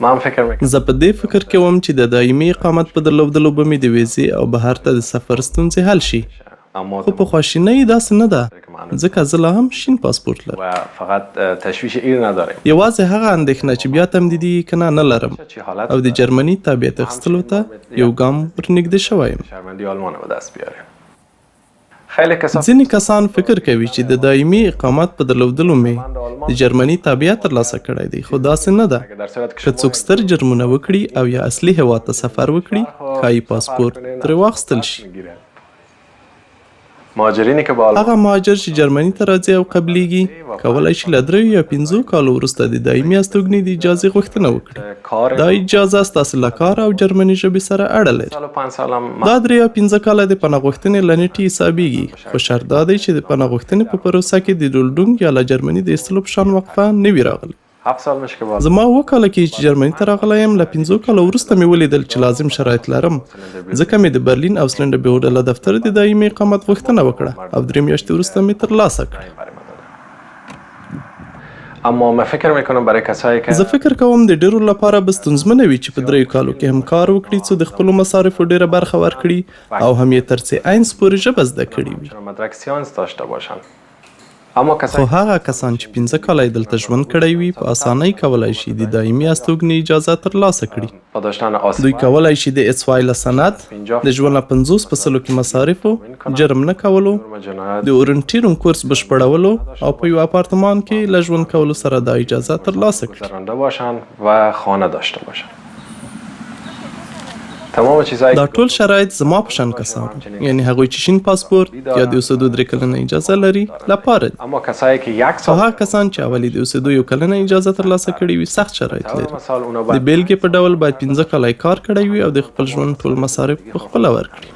زه په دې فکر کې وم چې د دایمي اقامت په درلودلو به مې د ویزې او بهر ته د سفر ستونزې حل شي. خو په خواشینۍ داسې نه ده، ځکه زه لا هم شین پاسپورت لرم. یوازې هغه اندېښنه چې بیا تمدیدي کنه نه لرم او د جرمني تابعیت اخیستلو ته یو ګام ورنږدې شوی یم. ځینې کسان فکر کوي چې د دایمي اقامت په درلودلو مې د جرمني تابعیت ترلاسه کړی دی، خو داسې نه ده. که څوک ستر جرمونه وکړي او یا اصلي هېواد ته سفر وکړي، ښایي پاسپورت ترې واخیستل شي. هغه مهاجر چې جرمني ته راځي او قبلیږي کولی شي له 3 یا 5 کالو وروسته د دایمي استوګنې د اجازې غوښتنه وکړي. دا اجازه ستاسې له کار او جرمني ژبې سره اړه لري. دا 3 یا 5 کاله د پناه غوښتنې له نیټې حسابیږي، خو شرط دا دی چې د پناه غوښتنې په پروسه کې د ډولډونګ یا له جرمني د ایستلو په شان وقفه نه وي راغلې. زما 7 کاله کې چې جرمني ته راغلی یم، له 5 کالو وروسته مې ولیدل چې لازم شرایط لرم، ځکه مې د برلین او سلنډه بهوډه له دفتر د دایمي اقامت غوښتنه وکړه او 3 میاشتې وروسته مې ترلاسه کړ. زه فکر کوم د ډیرو لپاره به ستونزمنه وي چې په 3 کالو کې هم کار وکړي، څو د خپلو مصارفو ډیره برخه ورکړي او هم یې تر څه اینس پورې ژبه زده کړې وي. خو هغه کسان چې 5 کاله یې دلته ژوند کړی وي په اسانۍ کولی شي د دایمي استوګنې اجازه ترلاسه کړي. دوی کولی شي د ETS له سند، د ژوند له 50 په سلو کې مصارفو، جرم نه کولو، د اورنټیرون کورس بشپړولو او په یو اپارتمان کې له ژوند کولو سره دا اجازه ترلاسه کړي. دا ټول شرایط زما په شان کسان، یعنی هغوی چې شین پاسپورت یا د اوسېدو 3 کلنه اجازه لري لپاره دي. خو هغه کسان چې اول د اوسېدو 1 کلنه اجازه ترلاسه کړې وي سخت شرایط لري. د بیلګې په ډول باید 15 کاله کار کړی وي او د خپل ژوند ټول مصارف په خپله ورکړي.